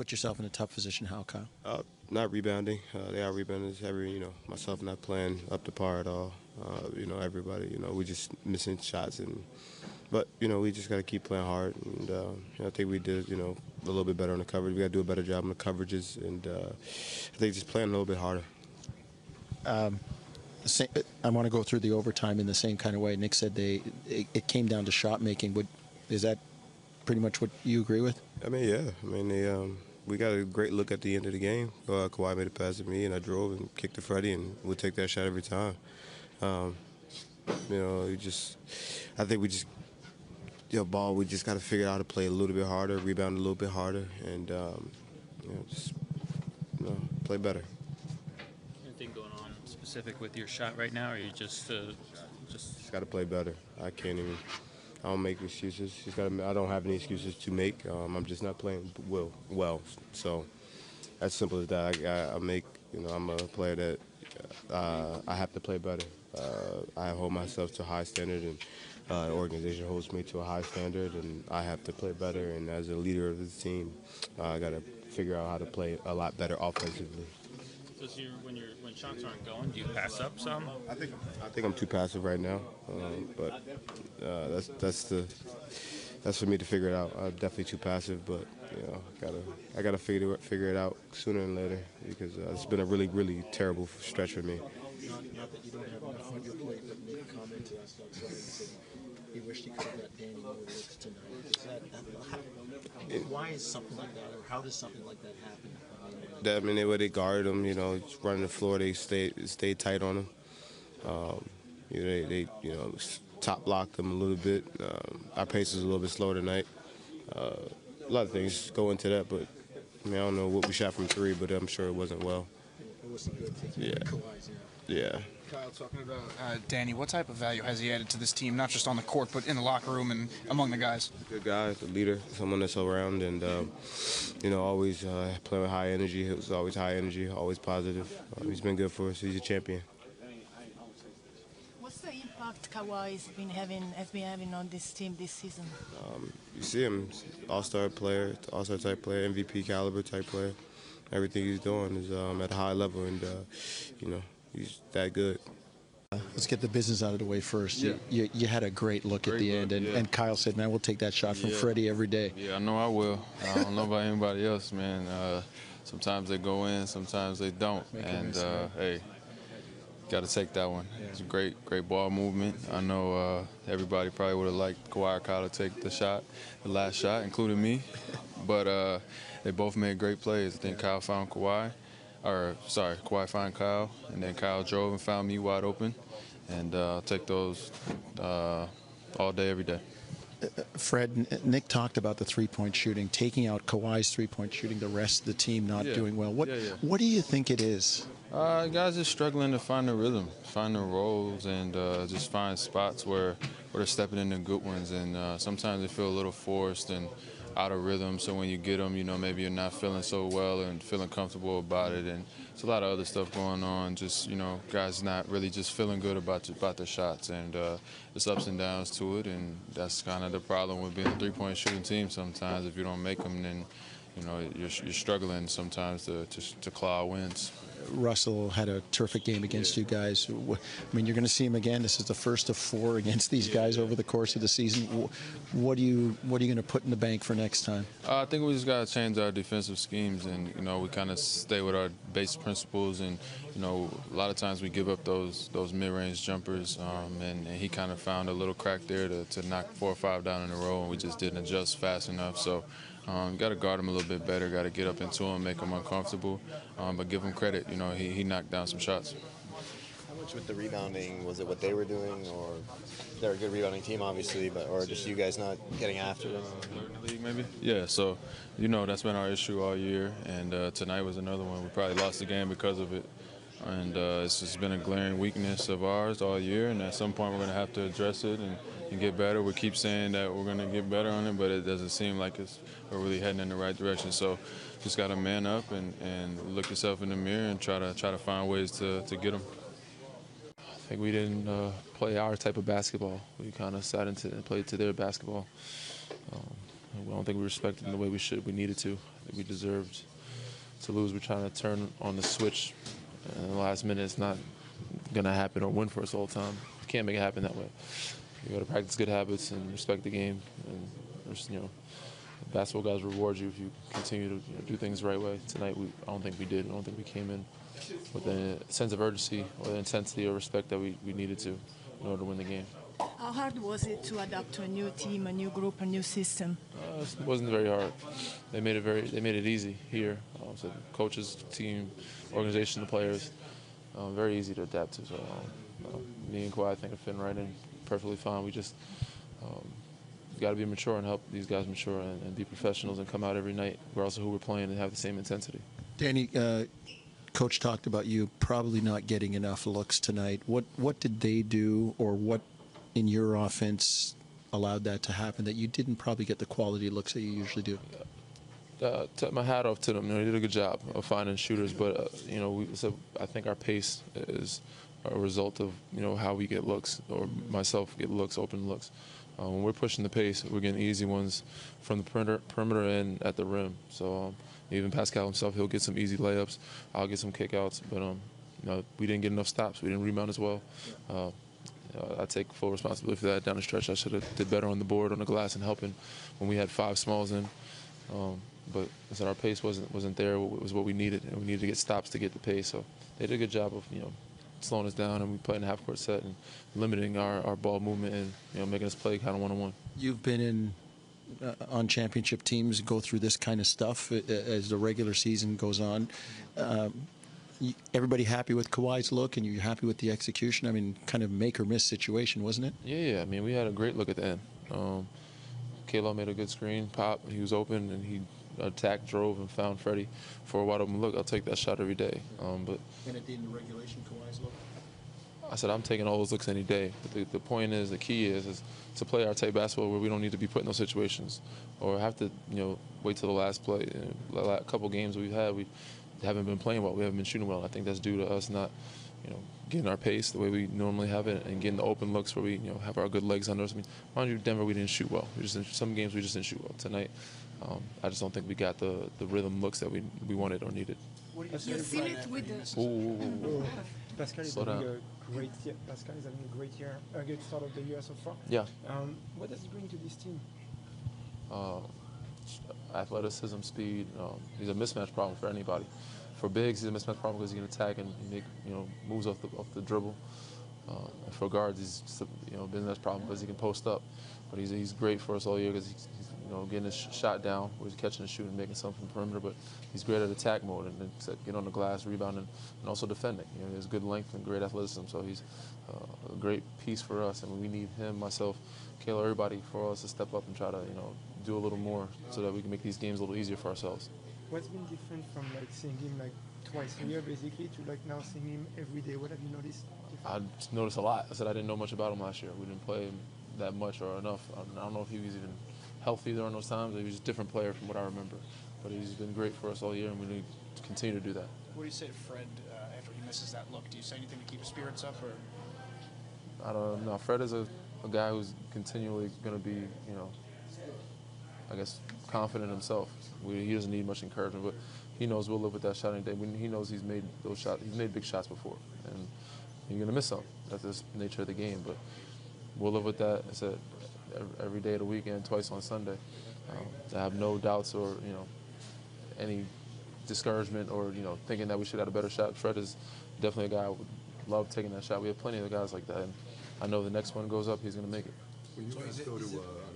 put yourself in a tough position? How, Kyle? Not rebounding. They are rebounders. Myself not playing up to par at all. Everybody, we just missing shots, but we just got to keep playing hard. And I think we did, a little bit better on the coverage. We got to do a better job on the coverages, and I think just playing a little bit harder. I want to go through the overtime in the same kind of way. Nick said it came down to shot making. Is that pretty much what you agree with? Yeah. We got a great look at the end of the game. Kawhi made a pass to me, and I drove and kicked to Freddie, and we'll take that shot every time. I think we just, ball. We just got to figure out how to play a little bit harder, rebound a little bit harder, and play better. Anything going on specific with your shot right now, or you just got to play better. I don't make excuses. I don't have any excuses to make. I'm just not playing well. So as simple as that. I'm a player that I have to play better. I hold myself to a high standard, and the organization holds me to a high standard, and I have to play better. And as a leader of the team, I got to figure out how to play a lot better offensively. So when shots aren't going, do you pass up some? I think I'm too passive right now, but that's for me to figure it out. I'm definitely too passive, but I gotta figure it out sooner than later, because it's been a really, really terrible stretch for me. Not that you don't have enough on your plate, but Nick commented to us outside and said he wished he could have got Danny more looks tonight. Why is something like that, or how does something like that happen? The way they guard him, running the floor, they stay tight on him. They top blocked him a little bit. Our pace is a little bit slower tonight. A lot of things go into that, but I don't know what we shot from three, but I'm sure it wasn't well. It wasn't good taking Kawhi's, Yeah. Kyle, talking about Danny, what type of value has he added to this team, not just on the court, but in the locker room and among the guys? Good guy, a leader, someone that's around, and always playing with high energy. He was always high energy, always positive. He's been good for us. He's a champion. What's the impact Kawhi has been having on this team this season? You see him, all-star player, all-star type player, MVP caliber type player. Everything he's doing is at a high level, and he's that good. Let's get the business out of the way first. Yeah. You had a great look at the end, and Kyle said, "Man, we'll take that shot from Freddie every day." Yeah, I know I will. I don't know about anybody else, man. Sometimes they go in, sometimes they don't, hey, got to take that one. It's a great ball movement. I know everybody probably would have liked Kawhi or Kyle to take the last shot, including me, but they both made great plays. I think Kyle found Kawhi. Kawhi found Kyle, and then Kyle drove and found me wide open. And I'll take those all day, every day. Fred, Nick talked about the three-point shooting, taking out Kawhi's three-point shooting, the rest of the team not doing well. What do you think it is? Guys just struggling to find their rhythm, find their roles, and just find spots where they're stepping into good ones. And sometimes they feel a little forced and out of rhythm, so when you get them, maybe you're not feeling so well and feeling comfortable about it, and it's a lot of other stuff going on, just, guys not really just feeling good about their shots, and there's ups and downs to it, and that's kind of the problem with being a three-point shooting team sometimes. If you don't make them, then, you're struggling sometimes to claw wins. Russell had a terrific game against you guys. You're going to see him again. This is the first of 4 against these guys over the course of the season. What are you going to put in the bank for next time? I think we just got to change our defensive schemes, and we kind of stay with our base principles. And a lot of times we give up those mid-range jumpers, and he kind of found a little crack there to knock 4 or 5 down in a row, and we just didn't adjust fast enough. So. Got to guard him a little bit better. Got to get up into him, make him uncomfortable, but give him credit. He knocked down some shots. How much with the rebounding? Was it what they were doing, or they're a good rebounding team, obviously, or just you guys not getting after them? Third in the league, maybe. Yeah. So that's been our issue all year, and tonight was another one. We probably lost the game because of it, and it's just been a glaring weakness of ours all year. And at some point, we're going to have to address it and get better. We keep saying that we're going to get better on it, but it doesn't seem like we're really heading in the right direction. So just got to man up and look yourself in the mirror and try to find ways to get them. I think we didn't play our type of basketball. We kind of sat into and played to their basketball. I don't think we respected him the way we needed to. I think we deserved to lose. We're trying to turn on the switch in the last minute. It's not going to happen or win for us all the time. You can't make it happen that way. You got to practice good habits and respect the game. And there's, basketball guys reward you if you continue to do things the right way. Tonight, I don't think we did. I don't think we came in with a sense of urgency or the intensity or respect that we needed to in order to win the game. How hard was it to adapt to a new team, a new group, a new system? It wasn't very hard. They made it easy here. So coaches, team, organization, the players, very easy to adapt to. So me and Kawhi, I think, are fitting right in perfectly fine. We just got to be mature and help these guys mature and be professionals and come out every night, regardless of who we're playing, and have the same intensity. Danny, Coach talked about you probably not getting enough looks tonight. What did they do, or what in your offense allowed that to happen, that you didn't probably get the quality looks that you usually do? Took my hat off to them. They did a good job of finding shooters, but I think our pace is a result of how we get looks, or myself get looks, open looks. When we're pushing the pace, we're getting easy ones from the perimeter and at the rim. So even Pascal himself, he'll get some easy layups. I'll get some kickouts, but we didn't get enough stops. We didn't rebound as well. I take full responsibility for that. Down the stretch, I should have did better on the board, on the glass, and helping when we had 5 smalls in. But I said our pace wasn't there. It was what we needed, and we needed to get stops to get the pace. So they did a good job of slowing us down, and we played in a half-court set and limiting our ball movement and making us play kind of one-on-one. You've been in on championship teams go through this kind of stuff as the regular season goes on. Everybody happy with Kawhi's look, and you're happy with the execution? I mean, kind of make or miss situation, wasn't it? Yeah. I mean, we had a great look at the end. Kalo made a good screen, pop. He was open, and he attacked, drove, and found Freddie for a wide open look. I'll take that shot every day. But and it did in the regulation, Kawhi's look? I said I'm taking all those looks any day. But the point is, the key is to play our type basketball where we don't need to be put in those situations or have to wait till the last play. A couple games we've had, we haven't been playing well. We haven't been shooting well. I think that's due to us not getting our pace the way we normally have it and getting the open looks where we have our good legs under us. I mean, mind you, Denver, we didn't shoot well. Some games we just didn't shoot well. Tonight, I just don't think we got the rhythm looks that we wanted or needed. You feel it with the... Pascal is having a great year. Pascal is having a great year, a good start of the year so far. Yeah. What does he bring to this team? Athleticism, speed. He's a mismatch problem for anybody. For bigs, he's a mismatch problem because he can attack and make moves off the dribble. And for guards, he's just a mismatch problem because he can post up. But he's great for us all year because he's getting his shot down, where he's catching and shooting, making something from the perimeter. But he's great at attack mode and get on the glass, rebounding, and also defending. He has good length and great athleticism, so he's a great piece for us. And we need him, myself, Kayla, everybody, for us to step up and try to do a little more so that we can make these games a little easier for ourselves. What's been different from seeing him twice a year basically to now seeing him every day? What have you noticed? I noticed a lot. I said I didn't know much about him last year. We didn't play him that much or enough. I don't know if he was even healthy during those times. He was just a different player from what I remember. But he's been great for us all year, and we need to continue to do that. What do you say to Fred after he misses that look? Do you say anything to keep his spirits up, or? I don't know. Fred is a guy who's continually going to be, I guess, confident in himself. He doesn't need much encouragement, but he knows we'll live with that shot any day. He knows he's made those shots. He's made big shots before, and you're going to miss some. That's the nature of the game, but we'll live with that. I said every day of the weekend, twice on Sunday. I have no doubts or any discouragement or thinking that we should have a better shot. Fred is definitely a guy I would love taking that shot. We have plenty of guys like that, and I know the next one goes up, he's going to make it. When you guys go to on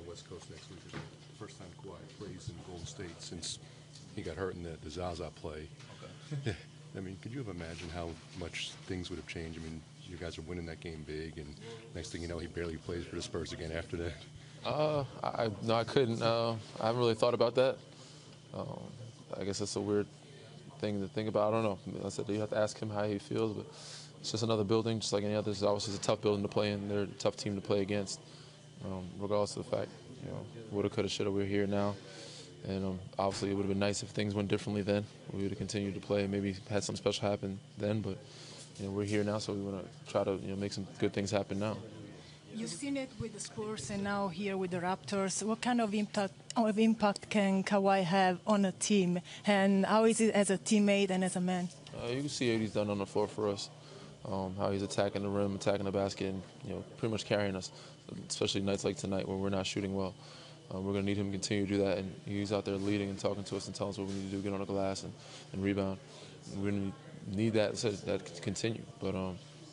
the West Coast next week, is it the first time Kawhi plays in Golden State since he got hurt in the Zaza play? Okay. I mean, could you have imagined how much things would have changed? I mean, you guys are winning that game big, and next thing you know, he barely plays for the Spurs again after that. No, I couldn't. I haven't really thought about that. I guess that's a weird thing to think about. I don't know. I said you have to ask him how he feels, but it's just another building, just like any other. It's obviously a tough building to play in. They're a tough team to play against, regardless of the fact, woulda, coulda, shoulda. We're here now, and obviously it would have been nice if things went differently then. We would have continued to play, maybe had something special happen then, but we're here now, so we want to try to make some good things happen now. You've seen it with the Spurs and now here with the Raptors. What kind of impact can Kawhi have on a team, and how is it as a teammate and as a man? You can see what he's done on the floor for us. How he's attacking the rim, attacking the basket, and pretty much carrying us, especially nights like tonight where we're not shooting well. We're going to need him to continue to do that, and he's out there leading and talking to us and telling us what we need to do, get on the glass and rebound. We're going to need that to continue. But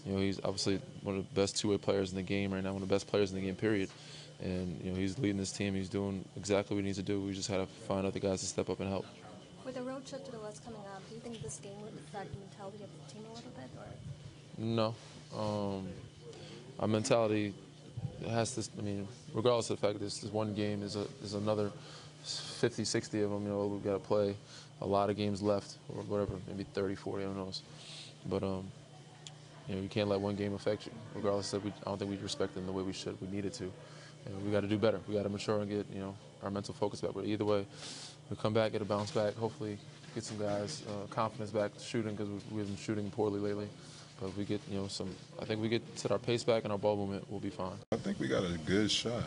he's obviously one of the best two-way players in the game right now, one of the best players in the game, period. And he's leading this team. He's doing exactly what he needs to do. We just had to find other guys to step up and help. With the road trip to the West coming up, do you think this game would affect the mentality of the team a little bit? Or? No. Our mentality has to, regardless of the fact that this one game is another 50, 60 of them, we've got to play a lot of games left, or whatever, maybe 30, 40, I don't know. But, you can't let one game affect you, regardless of I don't think we respect them the way we should. We needed to. We got to do better. We got to mature and get, our mental focus back. But either way, we come back, get a bounce back, hopefully get some guys confidence back shooting, because we've been shooting poorly lately. But if we get, I think we set our pace back and our ball movement, we'll be fine. I think we got a good shot.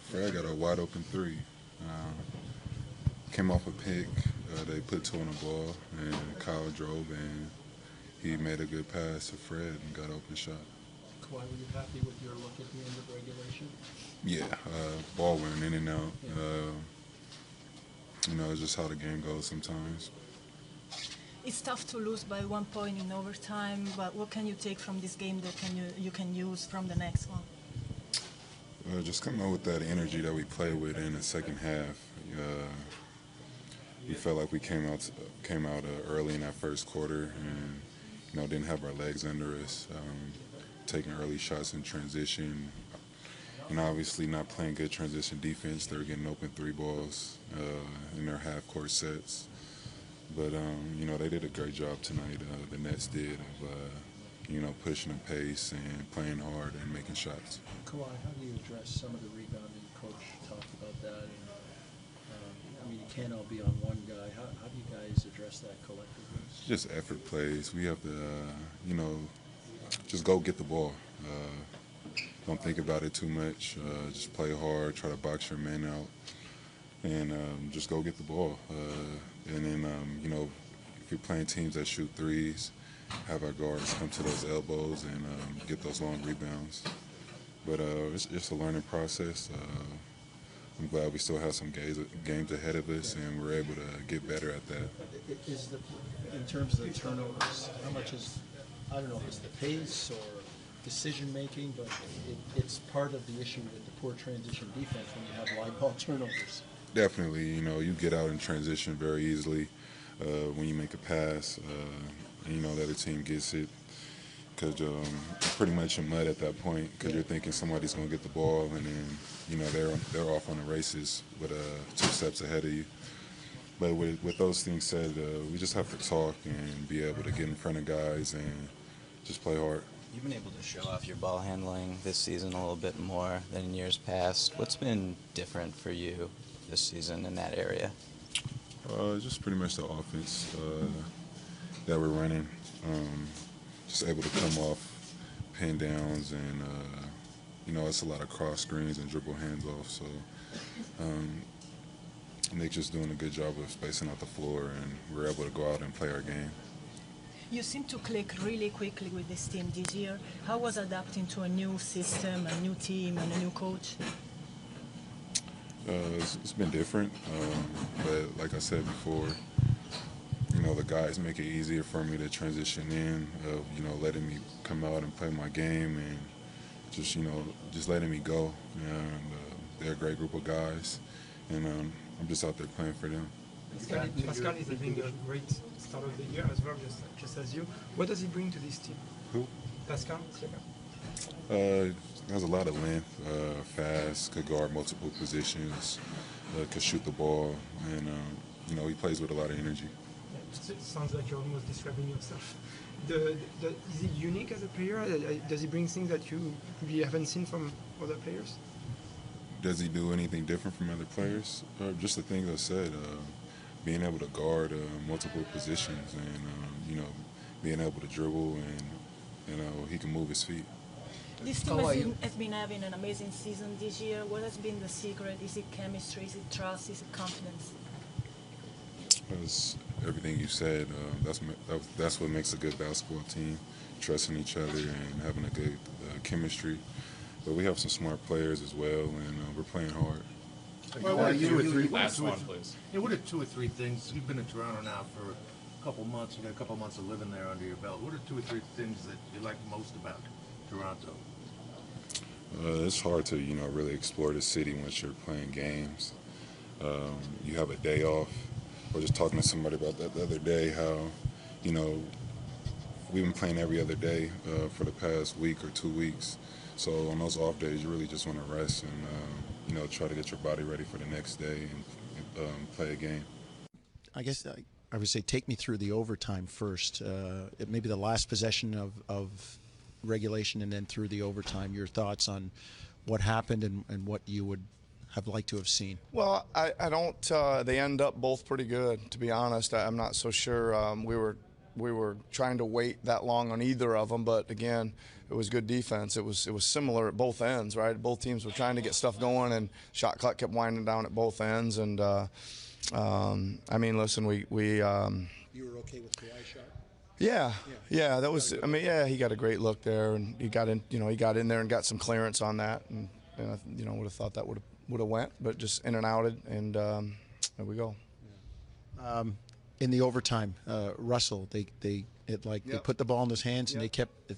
Fred got a wide open three. Came off a pick. They put two on the ball, and Kyle drove, and he made a good pass to Fred and got an open shot. Kawhi, were you happy with your look at the end of regulation? Yeah, ball went in and out. It's just how the game goes sometimes. It's tough to lose by 1 point in overtime, but what can you take from this game that you can use from the next one? Just come out with that energy that we played with in the second half. We felt like we came out early in that first quarter, and didn't have our legs under us, taking early shots in transition, and obviously not playing good transition defense. They were getting open three balls in their half-court sets. But, they did a great job tonight, the Nets did, of, pushing the pace and playing hard and making shots. Kawhi, how do you address some of the rebounding? Coach talked about that. And, you can't all be on one guy. How do you guys address that collectively? Just effort plays. We have to, just go get the ball. Don't think about it too much. Just play hard, try to box your men out, and just go get the ball. And then, if you're playing teams that shoot threes, have our guards come to those elbows and get those long rebounds. But it's just a learning process. I'm glad we still have some games ahead of us, and we're able to get better at that. In terms of the turnovers, how much is, I don't know if it's the pace or decision-making, but it's part of the issue with the poor transition defense when you have live ball turnovers. Definitely, you get out in transition very easily when you make a pass, and the other team gets it, because you're pretty much in mud at that point, because you're thinking somebody's going to get the ball, and then they're off on the races with 2 steps ahead of you. But with those things said, we just have to talk and be able to get in front of guys and just play hard. You've been able to show off your ball handling this season a little bit more than in years past. What's been different for you this season in that area? Just pretty much the offense that we're running. Just able to come off pin downs, and it's a lot of cross screens and dribble hands off. So Nick's just doing a good job of spacing out the floor, and we're able to go out and play our game. You seem to click really quickly with this team this year. How was adapting to a new system, a new team, and a new coach? It's been different, but like I said before, the guys make it easier for me to transition in, letting me come out and play my game, and just letting me go. And they're a great group of guys, and I'm just out there playing for them. Pascal is having a great start of the year as well, just as you. What does he bring to this team? Who? Pascal? Has a lot of length, fast, could guard multiple positions, could shoot the ball, and he plays with a lot of energy. Yeah, it sounds like you're almost describing yourself. Is he unique as a player? Does he bring things that you haven't seen from other players? Does he do anything different from other players? Just the things I said, being able to guard multiple positions, and being able to dribble, and he can move his feet. This team has been having an amazing season this year. What has been the secret? Is it chemistry? Is it trust? Is it confidence? It's everything you said. That's what makes a good basketball team, trusting each other and having a good chemistry. But we have some smart players as well, and we're playing hard. What are two or three things? You've been in Toronto now for a couple months. You got a couple months of living there under your belt. What are two or three things that you like most about Toronto? It's hard to really explore the city once you're playing games. You have a day off. I was just talking to somebody about that the other day. How we've been playing every other day for the past week or 2 weeks. So on those off days, you really just want to rest and try to get your body ready for the next day and play a game. I guess I would say take me through the overtime first. Maybe the last possession of regulation and then through the overtime. Your thoughts on what happened and what you would have liked to have seen. Well, I don't. They end up both pretty good, to be honest. I'm not so sure. We were trying to wait that long on either of them, but again, it was good defense. It was similar at both ends, right? Both teams were trying to get stuff going, and shot clock kept winding down at both ends. And I mean, listen, we. You were okay with Kawhi's shot? Yeah, that was. I mean, yeah, he got a great look there, and he got in. He got in there and got some clearance on that, and would have thought that would have went, but just in and outed, and there we go. In the overtime, Russell, they put the ball in his hands and they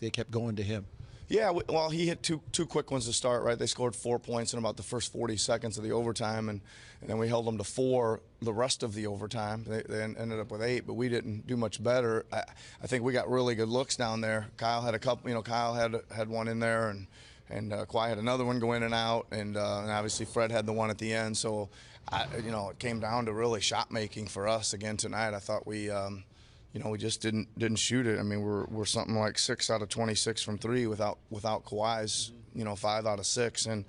kept going to him. Yeah, well, he hit two quick ones to start, right? They scored 4 points in about the first 40 seconds of the overtime, and then we held them to 4 the rest of the overtime. They ended up with 8, but we didn't do much better. I think we got really good looks down there. Kyle had a couple, Kyle had one in there, and Kawhi had another one go in and out, and obviously Fred had the one at the end. So, it came down to really shot making for us again tonight. I thought we just didn't shoot it. I mean, we're something like 6 out of 26 from 3 without Kawhi's 5 out of 6, and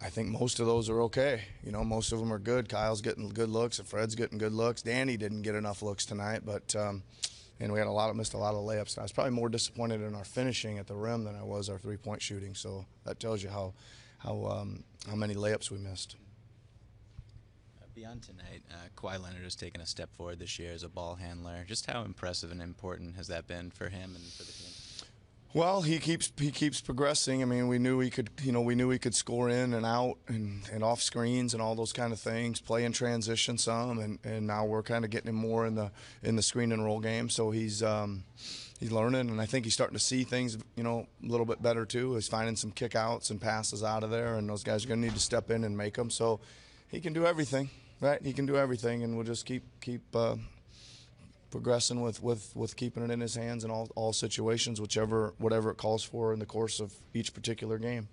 I think most of those are okay. Most of them are good. Kyle's getting good looks, and Fred's getting good looks. Danny didn't get enough looks tonight, but and we had missed a lot of layups. I was probably more disappointed in our finishing at the rim than I was our three-point shooting. So that tells you how many layups we missed. Beyond tonight, Kawhi Leonard has taken a step forward this year as a ball handler. Just how impressive and important has that been for him and for the team? Well, he keeps progressing. I mean, we knew he could score in and out and off screens and all those kind of things, play in transition some, and now we're kind of getting him more in the screen and roll game. So he's learning, and I think he's starting to see things a little bit better too. He's finding some kickouts and passes out of there, and those guys are going to need to step in and make them. So he can do everything. Right, he can do everything, and we'll just keep progressing with keeping it in his hands in all situations, whatever it calls for in the course of each particular game.